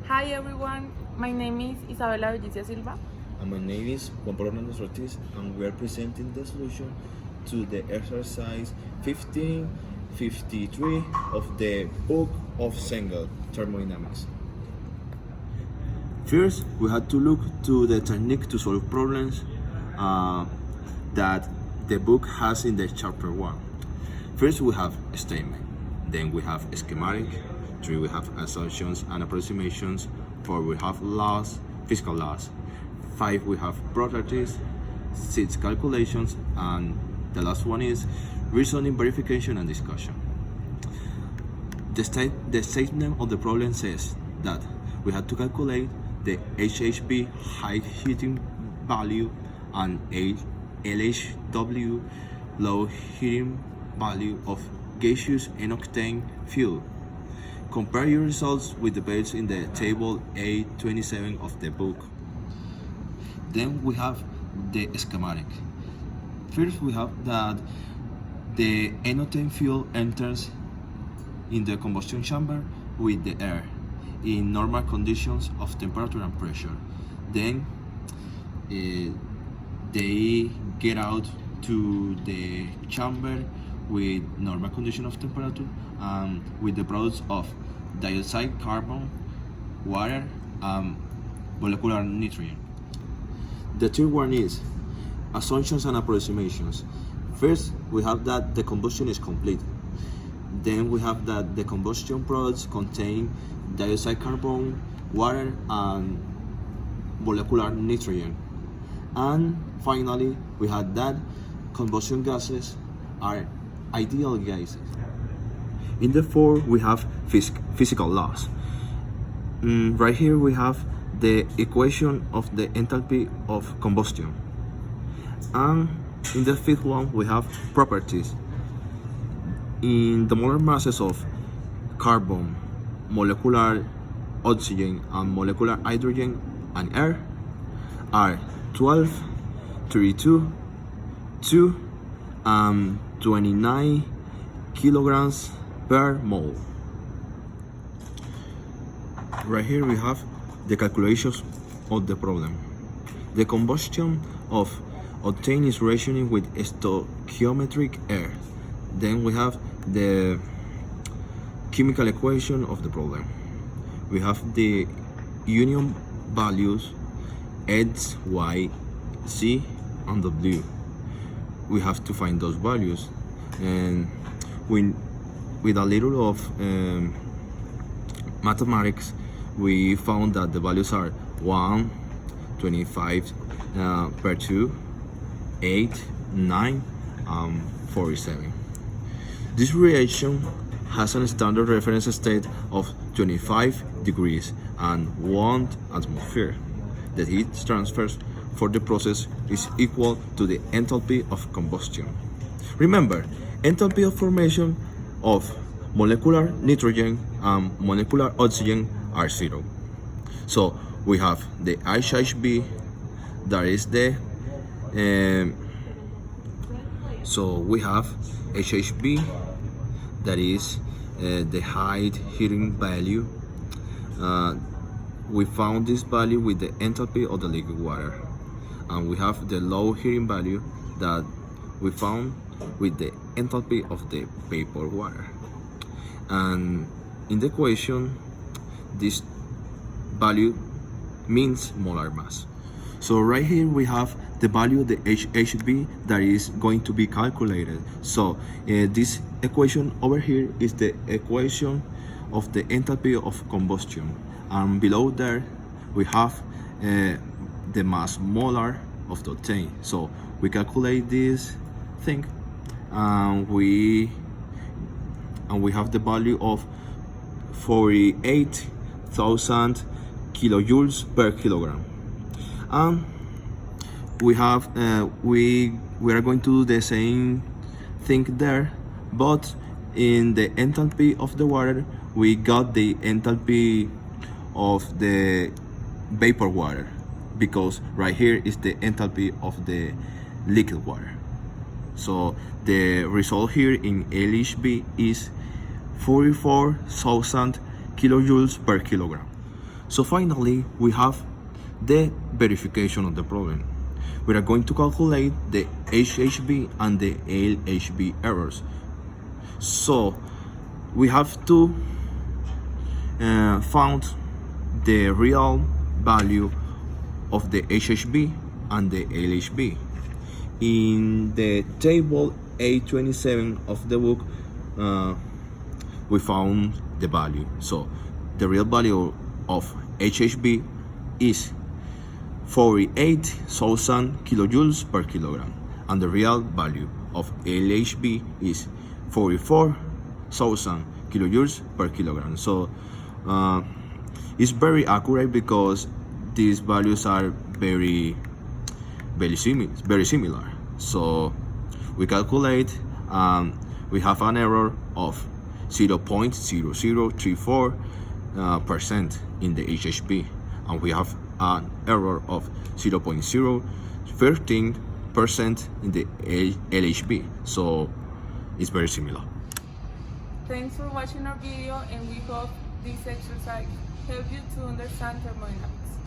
Hi everyone, my name is Isabela Bellicia Silva. And my name is Juan Pablo Hernández Ortiz, and we are presenting the solution to the exercise 1553 of the book of Cengel, Thermodynamics. First, we had to look to the technique to solve problems that the book has in the chapter 1. First, we have a statement, then we have a schematic, 3 we have assumptions and approximations, 4 we have laws, physical laws, 5 we have properties, 6 calculations, and the last one is reasoning, verification, and discussion. The statement of the problem says that we had to calculate the HHB high heating value and LHW low heating value of gaseous n-octane fuel. Compare your results with the values in the table A27 of the book. Then we have the schematic. First, we have that the n-octane fuel enters in the combustion chamber with the air in normal conditions of temperature and pressure. Then they get out to the chamber with normal condition of temperature and with the products of dioxide, carbon, water, and molecular nitrogen. The third one is assumptions and approximations. First, we have that the combustion is complete. Then we have that the combustion products contain dioxide, carbon, water, and molecular nitrogen. And finally, we have that combustion gases are ideal gases. In the 4, we have physical laws. Right here we have the equation of the enthalpy of combustion. And in the 5th one, we have properties. In the molar masses of carbon, molecular oxygen, and molecular hydrogen and air are 12, 32, 2, and 29 kilograms per mole. Right here we have the calculations of the problem. The combustion of octane is rationing with stoichiometric air. Then we have the chemical equation of the problem. We have the union values X, Y, Z, and W. We have to find those values, and with a little of mathematics, we found that the values are 1, 25 per 2, 8, 9, 47. This reaction has a standard reference state of 25 degrees and 1 atmosphere. The heat transfer for the process is equal to the enthalpy of combustion. Remember, enthalpy of formation of molecular nitrogen and molecular oxygen are 0. So we have the HHB, that is the so we have HHB, that is the high heating value. We found this value with the enthalpy of the liquid water, and we have the low heating value that we found with the enthalpy of the vapor water. And in the equation, this value means molar mass. So right here we have the value of the HHB that is going to be calculated. So this equation over here is the equation of the enthalpy of combustion, and below there we have the mass molar of the octane. So we calculate this thing, and we have the value of 48,000 kilojoules per kilogram. And we have we are going to do the same thing there, but in the enthalpy of the water we got the enthalpy of the vapor water, because right here is the enthalpy of the liquid water. So the result here in LHB is 44,000 kilojoules per kilogram. So finally, we have the verification of the problem. We are going to calculate the HHB and the LHB errors. So we have to found the real value of the HHB and the LHB. In the table A27 of the book, we found the value. So the real value of HHB is 48,000 kilojoules per kilogram, and the real value of LHB is 44,000 kilojoules per kilogram. So it's very accurate because these values are very similar. So we calculate, we have an error of 0.0034% in the HHB, and we have an error of 0.013% in the LHB. So it's very similar. Thanks for watching our video, and we hope this exercise helped you to understand thermodynamics.